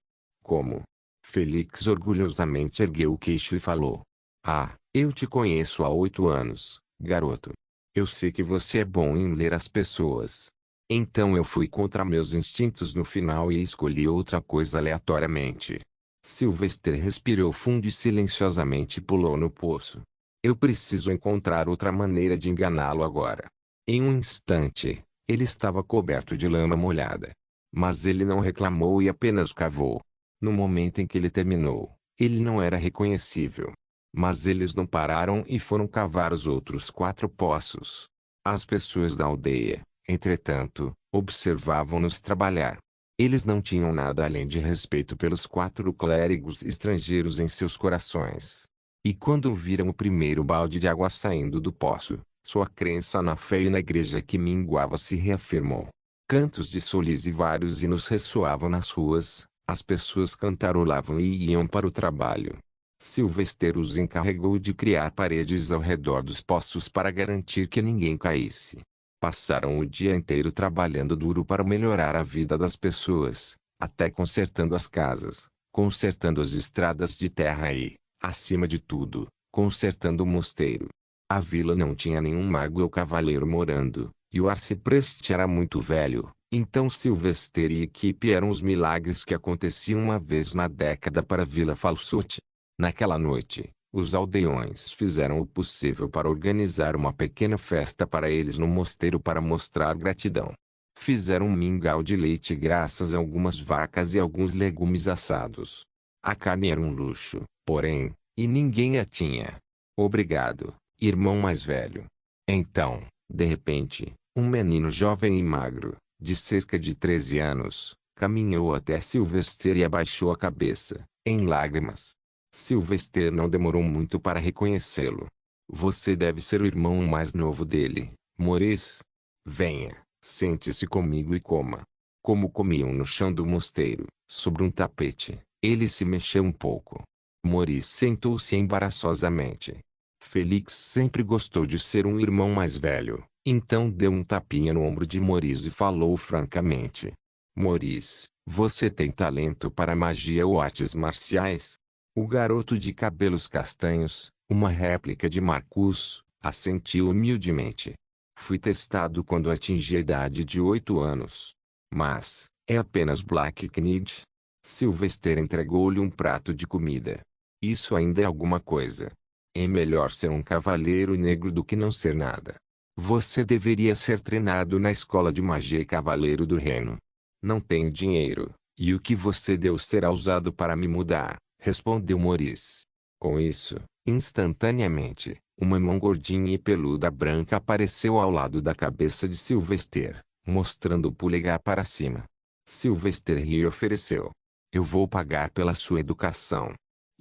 Como? Felix orgulhosamente ergueu o queixo e falou. Ah, eu te conheço há 8 anos, garoto. Eu sei que você é bom em ler as pessoas. Então eu fui contra meus instintos no final e escolhi outra coisa aleatoriamente. Sylvester respirou fundo e silenciosamente pulou no poço. Eu preciso encontrar outra maneira de enganá-lo agora. Em um instante, ele estava coberto de lama molhada. Mas ele não reclamou e apenas cavou. No momento em que ele terminou, ele não era reconhecível. Mas eles não pararam e foram cavar os outros 4 poços. As pessoas da aldeia, entretanto, observavam-nos trabalhar. Eles não tinham nada além de respeito pelos 4 clérigos estrangeiros em seus corações. E quando viram o primeiro balde de água saindo do poço, sua crença na fé e na igreja que minguava se reafirmou. Cantos de solis e vários hinos ressoavam nas ruas, as pessoas cantarolavam e iam para o trabalho. Sylvester os encarregou de criar paredes ao redor dos poços para garantir que ninguém caísse. Passaram o dia inteiro trabalhando duro para melhorar a vida das pessoas, até consertando as casas, consertando as estradas de terra e, acima de tudo, consertando o mosteiro. A vila não tinha nenhum mago ou cavaleiro morando, e o arcipreste era muito velho, então Sylvester e equipe eram os milagres que aconteciam uma vez na década para a Vila Falsute. Naquela noite, os aldeões fizeram o possível para organizar uma pequena festa para eles no mosteiro para mostrar gratidão. Fizeram um mingau de leite graças a algumas vacas e alguns legumes assados. A carne era um luxo, porém, e ninguém a tinha. Obrigado, irmão mais velho. Então, de repente, um menino jovem e magro, de cerca de 13 anos, caminhou até Sylvester e abaixou a cabeça, em lágrimas. Sylvester não demorou muito para reconhecê-lo. Você deve ser o irmão mais novo dele, Maurice. Venha, sente-se comigo e coma. Como comiam no chão do mosteiro, sobre um tapete, ele se mexeu um pouco. Maurice sentou-se embaraçosamente. Felix sempre gostou de ser um irmão mais velho, então deu um tapinha no ombro de Maurice e falou francamente. Maurice, você tem talento para magia ou artes marciais? O garoto de cabelos castanhos, uma réplica de Marcus, assentiu humildemente. Fui testado quando atingi a idade de 8 anos. Mas, é apenas Black Knight. Sylvester entregou-lhe um prato de comida. Isso ainda é alguma coisa. É melhor ser um cavaleiro negro do que não ser nada. Você deveria ser treinado na escola de magia e cavaleiro do reino. Não tenho dinheiro, e o que você deu será usado para me mudar, respondeu Maurice. Com isso, instantaneamente, uma mão gordinha e peluda branca apareceu ao lado da cabeça de Sylvester, mostrando o polegar para cima. Sylvester riu e ofereceu. Eu vou pagar pela sua educação.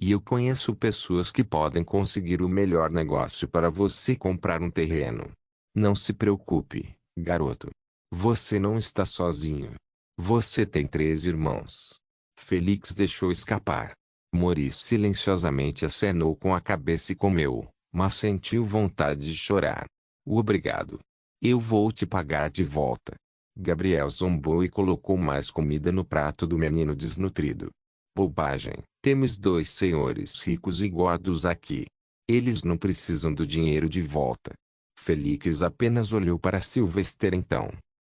E eu conheço pessoas que podem conseguir o melhor negócio para você comprar um terreno. Não se preocupe, garoto. Você não está sozinho. Você tem 3 irmãos. Felix deixou escapar. Maurice silenciosamente acenou com a cabeça e comeu, mas sentiu vontade de chorar. Obrigado. Eu vou te pagar de volta. Gabriel zombou e colocou mais comida no prato do menino desnutrido. Bobagem, temos 2 senhores ricos e gordos aqui. Eles não precisam do dinheiro de volta. Felix apenas olhou para Sylvester então.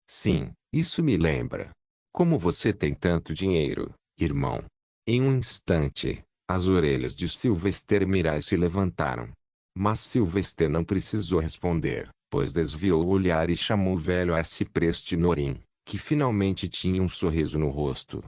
Sim, isso me lembra. Como você tem tanto dinheiro, irmão? Em um instante, as orelhas de Sylvester Mirai se levantaram. Mas Sylvester não precisou responder, pois desviou o olhar e chamou o velho arcipreste Norim, que finalmente tinha um sorriso no rosto.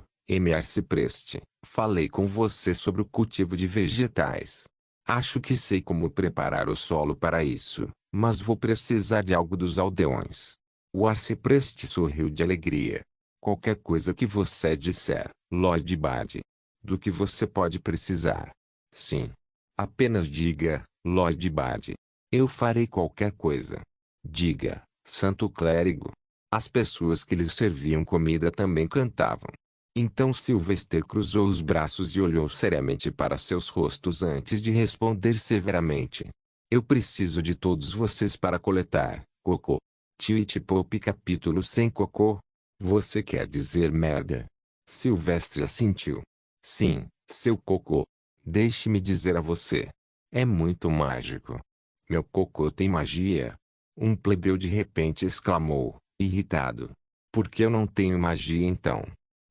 Arcipreste, falei com você sobre o cultivo de vegetais. Acho que sei como preparar o solo para isso, mas vou precisar de algo dos aldeões. O arcipreste sorriu de alegria. Qualquer coisa que você disser, Lord Bard. Do que você pode precisar. Sim. Apenas diga, Lord Bard. Eu farei qualquer coisa. Diga, Santo Clérigo. As pessoas que lhes serviam comida também cantavam. Então Sylvester cruzou os braços e olhou seriamente para seus rostos antes de responder severamente. Eu preciso de todos vocês para coletar, cocô. Tio-It-Pop capítulo 100 Cocô? Você quer dizer merda? Silvestre assentiu. Sim, seu cocô. Deixe-me dizer a você. É muito mágico. Meu cocô tem magia? Um plebeu de repente exclamou, irritado. Por que eu não tenho magia então?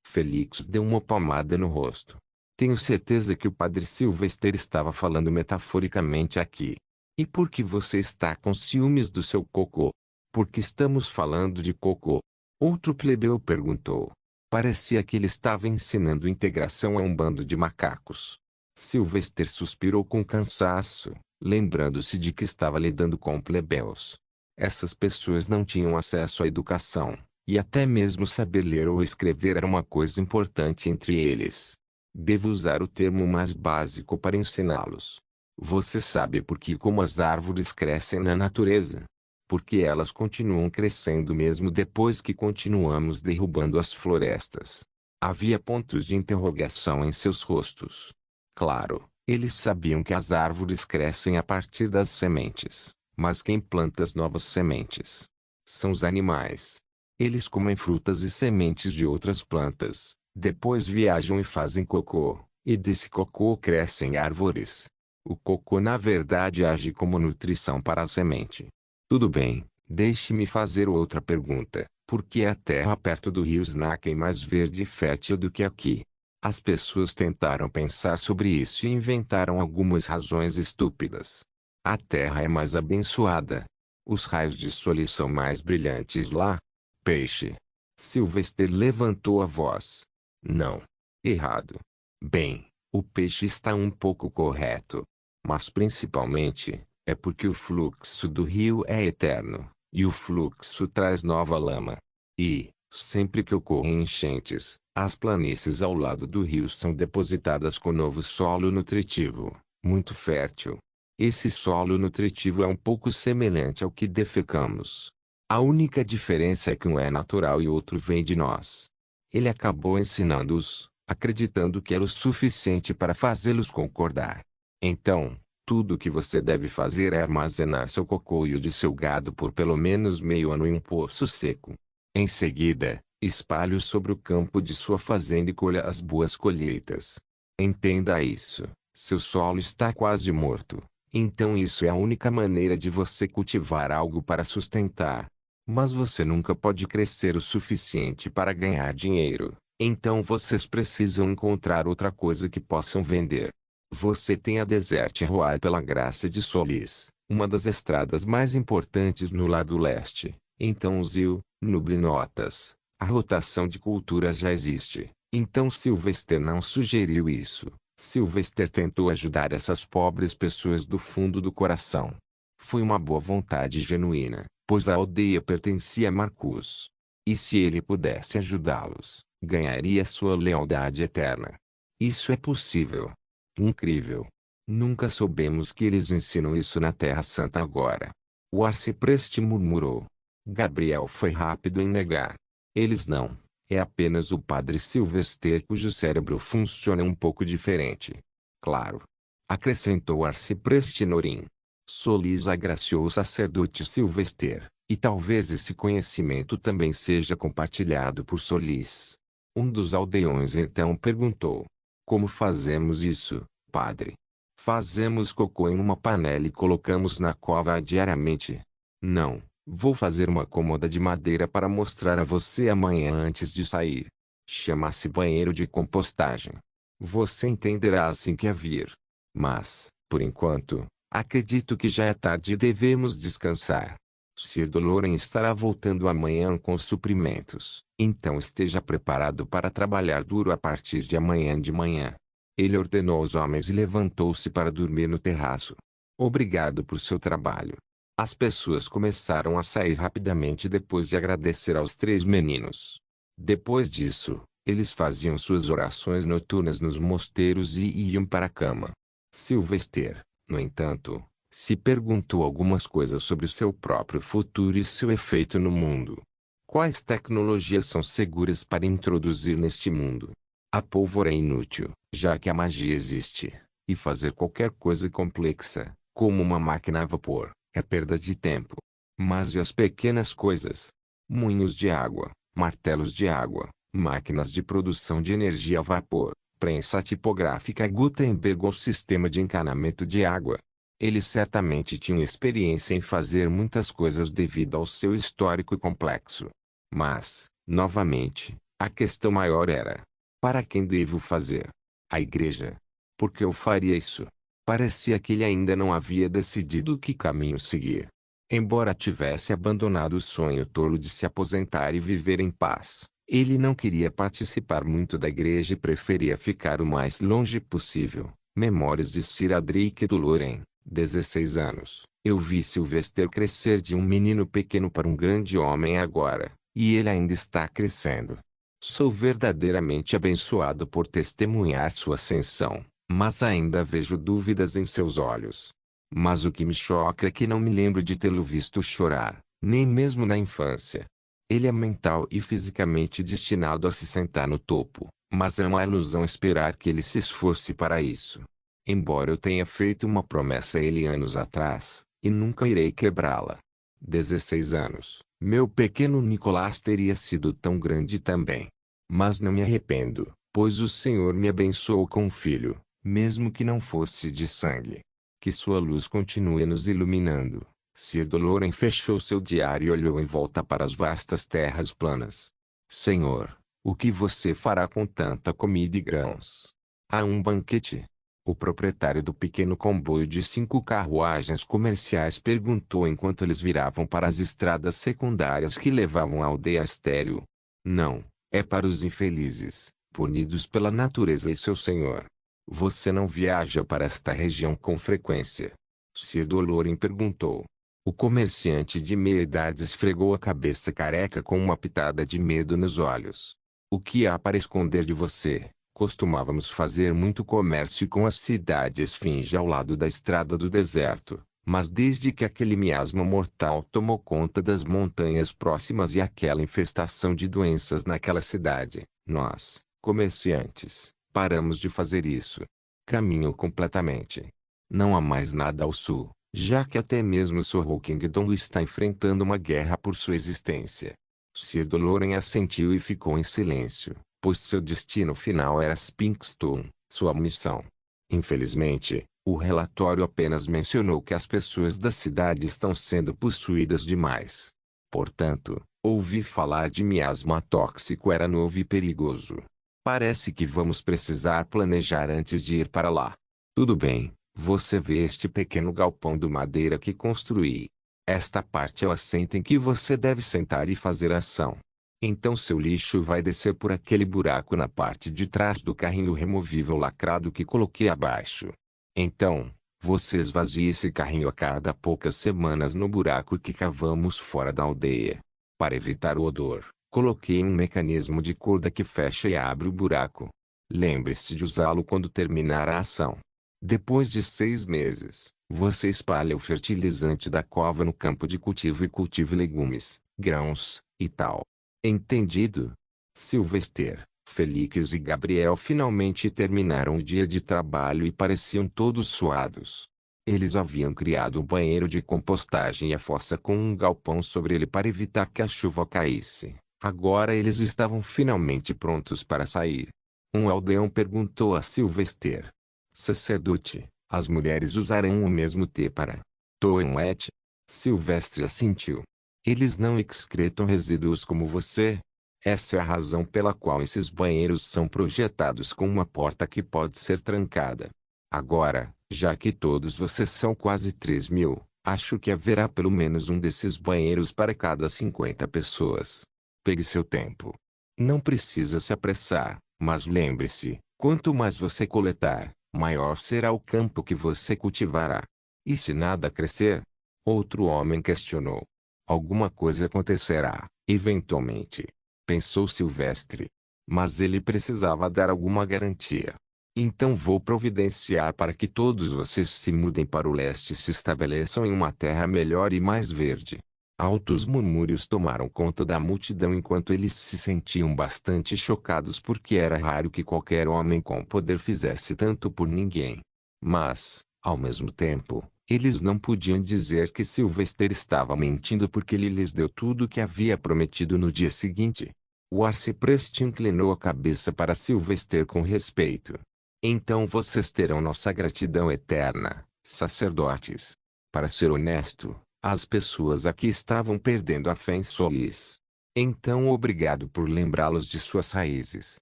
Felix deu uma palmada no rosto. Tenho certeza que o padre Sylvester estava falando metaforicamente aqui. E por que você está com ciúmes do seu cocô? Porque estamos falando de cocô. Outro plebeu perguntou. Parecia que ele estava ensinando integração a um bando de macacos. Sylvester suspirou com cansaço, lembrando-se de que estava lidando com plebeus. Essas pessoas não tinham acesso à educação, e até mesmo saber ler ou escrever era uma coisa importante entre eles. Devo usar o termo mais básico para ensiná-los. Você sabe por que como as árvores crescem na natureza? Porque elas continuam crescendo mesmo depois que continuamos derrubando as florestas. Havia pontos de interrogação em seus rostos. Claro, eles sabiam que as árvores crescem a partir das sementes, mas quem planta as novas sementes? São os animais. Eles comem frutas e sementes de outras plantas, depois viajam e fazem cocô, e desse cocô crescem árvores. O cocô na verdade age como nutrição para a semente. Tudo bem, deixe-me fazer outra pergunta. Por que a terra perto do rio Snaken é mais verde e fértil do que aqui? As pessoas tentaram pensar sobre isso e inventaram algumas razões estúpidas. A terra é mais abençoada. Os raios de sol são mais brilhantes lá. Peixe. Sylvester levantou a voz. Não. Errado. Bem, o peixe está um pouco correto. Mas principalmente, é porque o fluxo do rio é eterno, e o fluxo traz nova lama. E, sempre que ocorrem enchentes, as planícies ao lado do rio são depositadas com novo solo nutritivo, muito fértil. Esse solo nutritivo é um pouco semelhante ao que defecamos. A única diferença é que um é natural e outro vem de nós. Ele acabou ensinando-os, acreditando que era o suficiente para fazê-los concordar. Então, tudo o que você deve fazer é armazenar seu cocô e o de seu gado por pelo menos meio ano em um poço seco. Em seguida, espalhe-o sobre o campo de sua fazenda e colha as boas colheitas. Entenda isso, seu solo está quase morto, então isso é a única maneira de você cultivar algo para sustentar. Mas você nunca pode crescer o suficiente para ganhar dinheiro, então vocês precisam encontrar outra coisa que possam vender. Você tem a Desert Road pela graça de Solis, uma das estradas mais importantes no lado leste. Então use-o, Nublinotas. A rotação de culturas já existe. Então Sylvester não sugeriu isso. Sylvester tentou ajudar essas pobres pessoas do fundo do coração. Foi uma boa vontade genuína, pois a aldeia pertencia a Marcus. E se ele pudesse ajudá-los, ganharia sua lealdade eterna. Isso é possível. Incrível. Nunca soubemos que eles ensinam isso na Terra Santa agora. O arcipreste murmurou. Gabriel foi rápido em negar. Eles não. É apenas o padre Sylvester cujo cérebro funciona um pouco diferente. Claro. Acrescentou o arcipreste Norim. Solis agraciou o sacerdote Sylvester, e talvez esse conhecimento também seja compartilhado por Solis. Um dos aldeões então perguntou. Como fazemos isso, padre? Fazemos cocô em uma panela e colocamos na cova diariamente. Não, vou fazer uma cômoda de madeira para mostrar a você amanhã antes de sair. Chama-se banheiro de compostagem. Você entenderá assim que vir. Mas, por enquanto, acredito que já é tarde e devemos descansar. Sir Doloren estará voltando amanhã com os suprimentos, então esteja preparado para trabalhar duro a partir de amanhã de manhã. Ele ordenou aos homens e levantou-se para dormir no terraço. Obrigado por seu trabalho. As pessoas começaram a sair rapidamente depois de agradecer aos três meninos. Depois disso, eles faziam suas orações noturnas nos mosteiros e iam para a cama. Sylvester, no entanto, se perguntou algumas coisas sobre o seu próprio futuro e seu efeito no mundo. Quais tecnologias são seguras para introduzir neste mundo? A pólvora é inútil, já que a magia existe, e fazer qualquer coisa complexa, como uma máquina a vapor, é perda de tempo. Mas e as pequenas coisas? Moinhos de água, martelos de água, máquinas de produção de energia a vapor, prensa tipográfica Gutenberg ou sistema de encanamento de água. Ele certamente tinha experiência em fazer muitas coisas devido ao seu histórico complexo. Mas, novamente, a questão maior era: para quem devo fazer? A igreja. Por que eu faria isso? Parecia que ele ainda não havia decidido que caminho seguir. Embora tivesse abandonado o sonho tolo de se aposentar e viver em paz, ele não queria participar muito da igreja e preferia ficar o mais longe possível. Memórias de Sir Adric do Loren, 16 anos. Eu vi Sylvester crescer de um menino pequeno para um grande homem agora, e ele ainda está crescendo. Sou verdadeiramente abençoado por testemunhar sua ascensão, mas ainda vejo dúvidas em seus olhos. Mas o que me choca é que não me lembro de tê-lo visto chorar, nem mesmo na infância. Ele é mental e fisicamente destinado a se sentar no topo, mas é uma ilusão esperar que ele se esforce para isso. Embora eu tenha feito uma promessa a ele anos atrás, e nunca irei quebrá-la. 16 anos, meu pequeno Nicolás teria sido tão grande também. Mas não me arrependo, pois o Senhor me abençoou com um filho, mesmo que não fosse de sangue. Que sua luz continue nos iluminando. Sir Loren fechou seu diário e olhou em volta para as vastas terras planas. Senhor, o que você fará com tanta comida e grãos? Há um banquete? O proprietário do pequeno comboio de 5 carruagens comerciais perguntou enquanto eles viravam para as estradas secundárias que levavam à aldeia estéril. Não, é para os infelizes, punidos pela natureza e seu senhor. Você não viaja para esta região com frequência? Sir Loren perguntou. O comerciante de meia-idade esfregou a cabeça careca com uma pitada de medo nos olhos. O que há para esconder de você? Costumávamos fazer muito comércio com a cidade esfinge ao lado da estrada do deserto, mas desde que aquele miasma mortal tomou conta das montanhas próximas e aquela infestação de doenças naquela cidade, nós, comerciantes, paramos de fazer isso. Caminho completamente. Não há mais nada ao sul, já que até mesmo Sorrow Kingdom está enfrentando uma guerra por sua existência. Sir Loren assentiu e ficou em silêncio, pois seu destino final era Spinkstone, sua missão. Infelizmente, o relatório apenas mencionou que as pessoas da cidade estão sendo possuídas demais. Portanto, ouvir falar de miasma tóxico era novo e perigoso. Parece que vamos precisar planejar antes de ir para lá. Tudo bem, você vê este pequeno galpão de madeira que construí. Esta parte é o assento em que você deve sentar e fazer ação. Então seu lixo vai descer por aquele buraco na parte de trás do carrinho removível lacrado que coloquei abaixo. Então, você esvazia esse carrinho a cada poucas semanas no buraco que cavamos fora da aldeia. Para evitar o odor, coloquei um mecanismo de corda que fecha e abre o buraco. Lembre-se de usá-lo quando terminar a ação. Depois de 6 meses, você espalha o fertilizante da cova no campo de cultivo e cultive legumes, grãos, e tal. Entendido? Sylvester, Felix e Gabriel finalmente terminaram o dia de trabalho e pareciam todos suados. Eles haviam criado um banheiro de compostagem e a fossa com um galpão sobre ele para evitar que a chuva caísse. Agora eles estavam finalmente prontos para sair. Um aldeão perguntou a Sylvester. Sacerdote, as mulheres usarão o mesmo T para toilette? Sylvester assentiu. Eles não excretam resíduos como você? Essa é a razão pela qual esses banheiros são projetados com uma porta que pode ser trancada. Agora, já que todos vocês são quase 3.000, acho que haverá pelo menos um desses banheiros para cada 50 pessoas. Pegue seu tempo. Não precisa se apressar, mas lembre-se, Quanto mais você coletar, maior será o campo que você cultivará. E se nada crescer? Outro homem questionou. Alguma coisa acontecerá, eventualmente, pensou Silvestre. Mas ele precisava dar alguma garantia. Então vou providenciar para que todos vocês se mudem para o leste e se estabeleçam em uma terra melhor e mais verde. Altos murmúrios tomaram conta da multidão enquanto eles se sentiam bastante chocados porque era raro que qualquer homem com poder fizesse tanto por ninguém. Mas, ao mesmo tempo, eles não podiam dizer que Sylvester estava mentindo porque ele lhes deu tudo o que havia prometido no dia seguinte. O arcipreste inclinou a cabeça para Sylvester com respeito. Então vocês terão nossa gratidão eterna, sacerdotes. Para ser honesto, as pessoas aqui estavam perdendo a fé em Solis. Então obrigado por lembrá-los de suas raízes.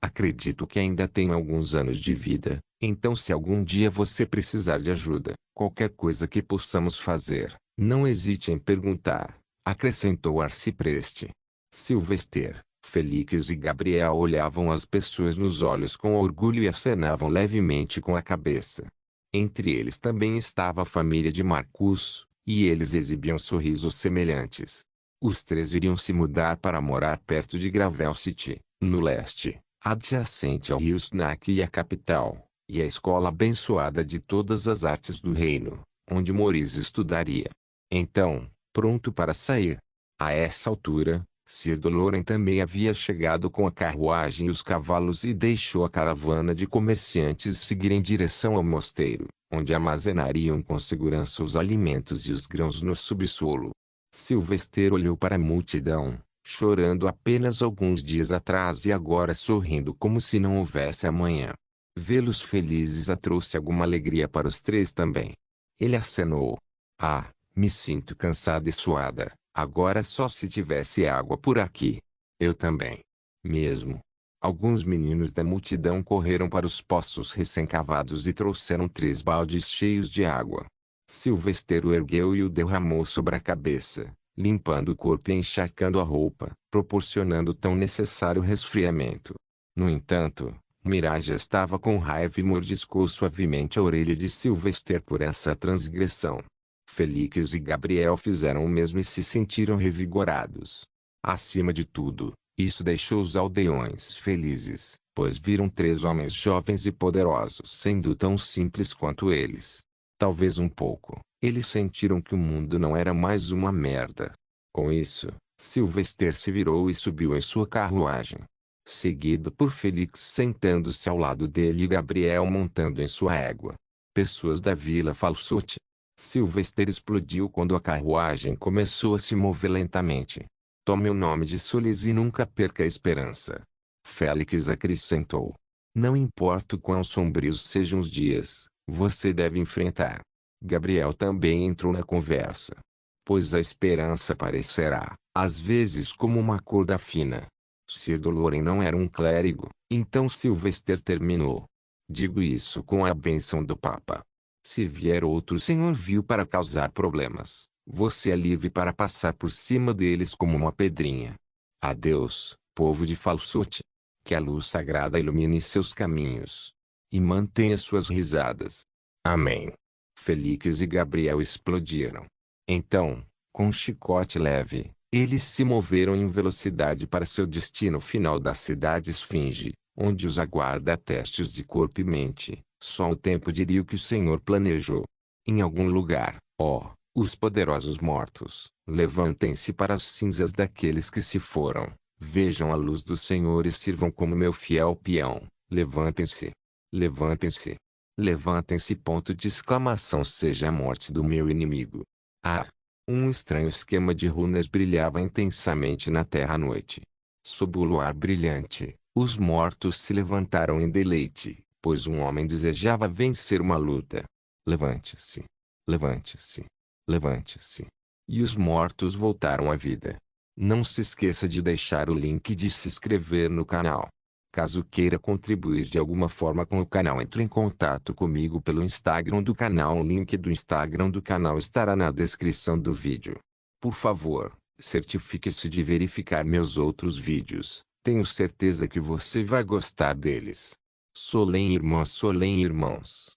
Acredito que ainda tenho alguns anos de vida, então se algum dia você precisar de ajuda, qualquer coisa que possamos fazer, não hesite em perguntar, acrescentou o arcipreste. Sylvester, Félix e Gabriel olhavam as pessoas nos olhos com orgulho e acenavam levemente com a cabeça. Entre eles também estava a família de Marcus, e eles exibiam sorrisos semelhantes. Os três iriam se mudar para morar perto de Gravel City, no leste, adjacente ao rio Snack e à capital, e a escola abençoada de todas as artes do reino, onde Maurice estudaria. Então, pronto para sair. A essa altura, Sir Doloren também havia chegado com a carruagem e os cavalos e deixou a caravana de comerciantes seguir em direção ao mosteiro, onde armazenariam com segurança os alimentos e os grãos no subsolo. Sylvester olhou para a multidão, chorando apenas alguns dias atrás e agora sorrindo como se não houvesse amanhã. Vê-los felizes a trouxe alguma alegria para os três também. Ele acenou. Ah, me sinto cansada e suada. Agora só se tivesse água por aqui. Eu também. Mesmo. Alguns meninos da multidão correram para os poços recém-cavados e trouxeram 3 baldes cheios de água. Sylvester o ergueu e o derramou sobre a cabeça, limpando o corpo e encharcando a roupa, proporcionando tão necessário resfriamento. No entanto, Mirage estava com raiva e mordiscou suavemente a orelha de Sylvester por essa transgressão. Félix e Gabriel fizeram o mesmo e se sentiram revigorados. Acima de tudo, isso deixou os aldeões felizes, pois viram 3 homens jovens e poderosos sendo tão simples quanto eles. Talvez um pouco, eles sentiram que o mundo não era mais uma merda. Com isso, Sylvester se virou e subiu em sua carruagem, seguido por Félix sentando-se ao lado dele e Gabriel montando em sua égua. Pessoas da Vila Falsute. Sylvester explodiu quando a carruagem começou a se mover lentamente. Tome o nome de Solis e nunca perca a esperança. Félix acrescentou. Não importa o quão sombrios sejam os dias, você deve enfrentar. Gabriel também entrou na conversa. Pois a esperança aparecerá, às vezes como uma corda fina. Sir Doloren não era um clérigo, então Sylvester terminou. Digo isso com a bênção do Papa. Se vier outro senhor vil para causar problemas, você é livre para passar por cima deles como uma pedrinha. Adeus, povo de Falsute. Que a luz sagrada ilumine seus caminhos. E mantenha suas risadas. Amém. Félix e Gabriel explodiram. Então, com um chicote leve, eles se moveram em velocidade para seu destino final da cidade Esfinge, onde os aguarda testes de corpo e mente. Só o tempo diria o que o Senhor planejou. Em algum lugar, ó, os poderosos mortos, levantem-se para as cinzas daqueles que se foram. Vejam a luz do Senhor e sirvam como meu fiel peão. Levantem-se. Levantem-se. Levantem-se. Ponto de exclamação. Seja a morte do meu inimigo. Ah! Um estranho esquema de runas brilhava intensamente na terra à noite. Sob o luar brilhante, os mortos se levantaram em deleite, pois um homem desejava vencer uma luta. Levante-se. Levante-se. Levante-se. E os mortos voltaram à vida. Não se esqueça de deixar o link de se inscrever no canal. Caso queira contribuir de alguma forma com o canal, entre em contato comigo pelo Instagram do canal. O link do Instagram do canal estará na descrição do vídeo. Por favor, certifique-se de verificar meus outros vídeos. Tenho certeza que você vai gostar deles. Solém irmãs, solém irmãos.